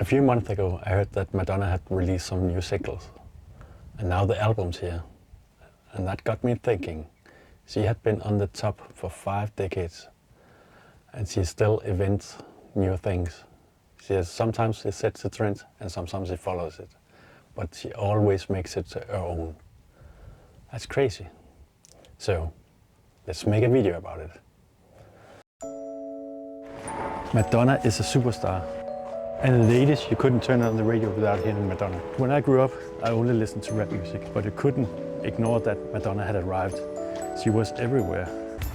A few months ago I heard that Madonna had released some new singles, and now the album's here. And that got me thinking. She had been on the top for 5 decades, and she still invents new things. Sometimes she sets the trend and sometimes she follows it, but she always makes it her own. That's crazy. So let's make a video about it. Madonna is a superstar. And in the 80s, you couldn't turn on the radio without hearing Madonna. When I grew up, I only listened to rap music, but you couldn't ignore that Madonna had arrived. She was everywhere.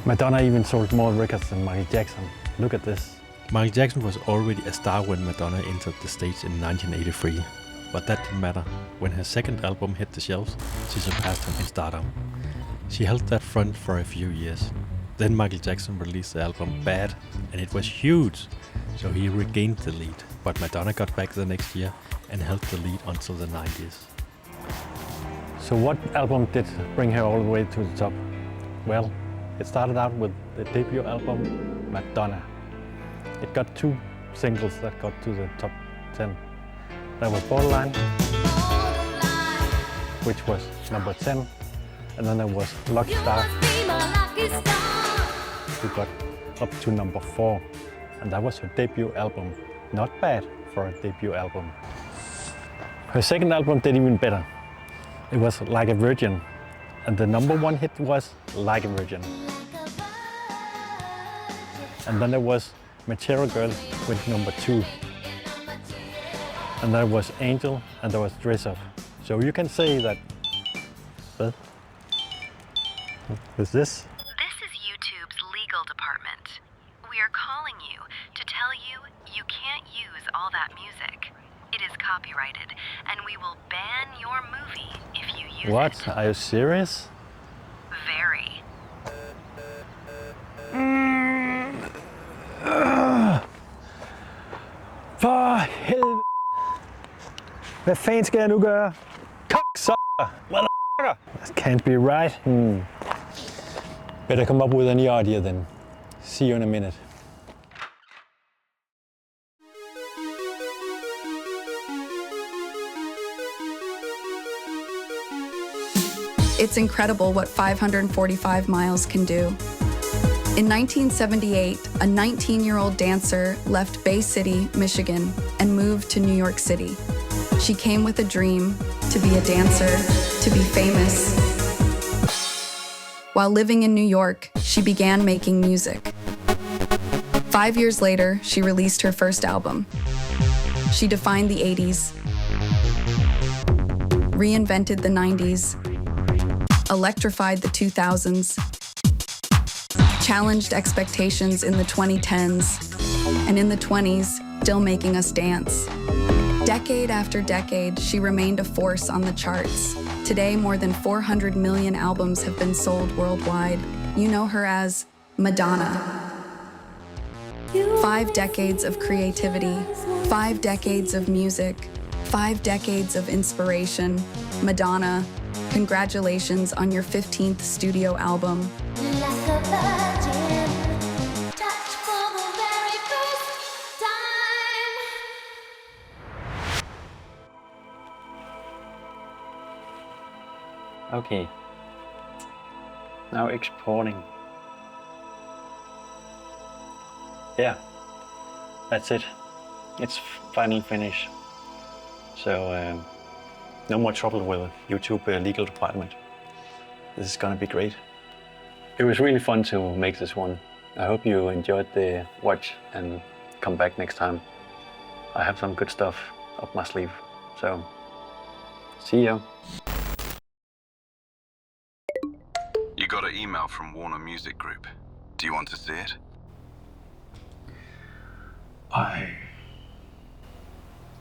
Madonna even sold more records than Michael Jackson. Look at this. Michael Jackson was already a star when Madonna entered the stage in 1983. But that didn't matter. When her second album hit the shelves, she surpassed him in stardom. She held that front for a few years. Then Michael Jackson released the album Bad, and it was huge, so he regained the lead. But Madonna got back the next year and held the lead until the 90s. So what album did bring her all the way to the top? Well, it started out with the debut album, Madonna. It got 2 singles that got to the top 10. That was Borderline, which was number 10, and then there was Lucky Star, who got up to number 4, and that was her debut album. Not bad for a debut album. Her second album did even better. It was Like a Virgin, and the number 1 hit was Like a Virgin. And then there was Material Girl with number 2. And there was Angel, and there was Dress Up. So you can say that. Is this? This is YouTube's legal department. We are calling you to tell you you can't use all that music. It is copyrighted, and we will ban your movie if you use it. What? Are you serious? Very. For helvede! Hvad fanden skal jeg nu gøre? Cocksucker! Motherfucker! That can't be right. Better come up with a new idea then. See you in a minute. It's incredible what 545 miles can do. In 1978, a 19-year-old dancer left Bay City, Michigan, and moved to New York City. She came with a dream to be a dancer, to be famous. While living in New York, she began making music. 5 years later, she released her first album. She defined the 80s, reinvented the 90s, electrified the 2000s, challenged expectations in the 2010s, and in the 20s, still making us dance. Decade after decade, she remained a force on the charts. Today, more than 400 million albums have been sold worldwide. You know her as Madonna. 5 decades of creativity, 5 decades of music, 5 decades of inspiration. Madonna, congratulations on your 15th studio album. Okay. Now exporting. Yeah, that's it. It's finally finished. So no more trouble with YouTube legal department. This is gonna be great. It was really fun to make this one. I hope you enjoyed the watch and come back next time. I have some good stuff up my sleeve. So, see ya. You got an email from Warner Music Group. Do you want to see it?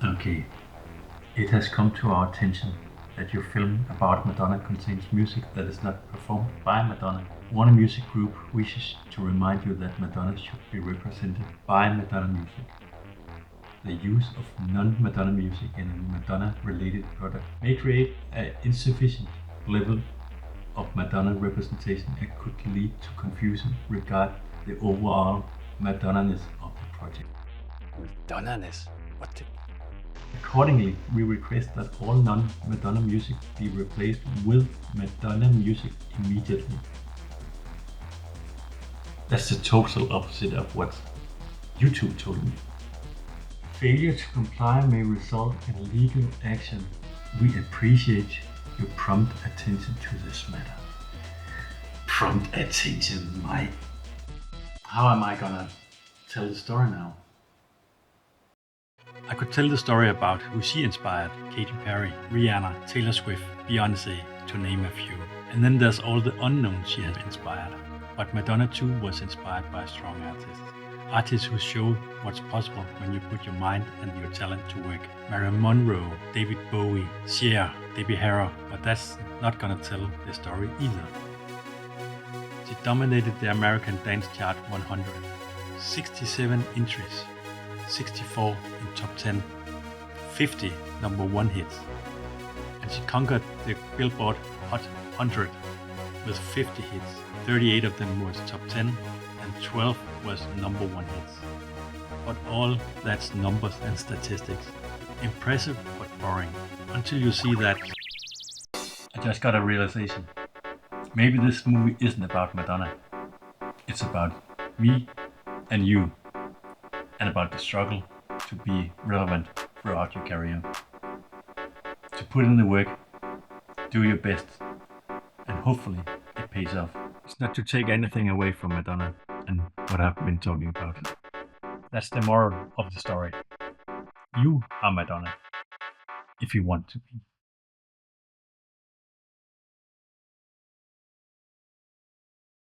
Okay. It has come to our attention that your film about Madonna contains music that is not performed by Madonna. Warner Music Group wishes to remind you that Madonna should be represented by Madonna music. The use of non-Madonna music in a Madonna-related product may create an insufficient level of Madonna representation and could lead to confusion regarding the overall Madonna-ness of the project. Madonna-ness? What the... Accordingly, we request that all non-Madonna music be replaced with Madonna music immediately. That's the total opposite of what YouTube told me. Failure to comply may result in legal action. We appreciate your prompt attention to this matter. Prompt attention, How am I gonna tell the story now? I could tell the story about who she inspired: Katy Perry, Rihanna, Taylor Swift, Beyoncé, to name a few. And then there's all the unknowns she has inspired. But Madonna too was inspired by strong artists. Artists who show what's possible when you put your mind and your talent to work. Marilyn Monroe, David Bowie, Cher, Debbie Harry, but that's not gonna tell the story either. She dominated the American Dance Chart 100, 67 entries, 64 in top 10, 50 number 1 hits. And she conquered the Billboard Hot 100 with 50 hits. 38 of them was top 10 and 12 was number 1 hits. But all that's numbers and statistics. Impressive but boring. Until you see that. I just got a realization. Maybe this movie isn't about Madonna. It's about me and you. And about the struggle to be relevant throughout your career. To put in the work, do your best, and hopefully it pays off. It's not to take anything away from Madonna and what I've been talking about. That's the moral of the story. You are Madonna, if you want to be.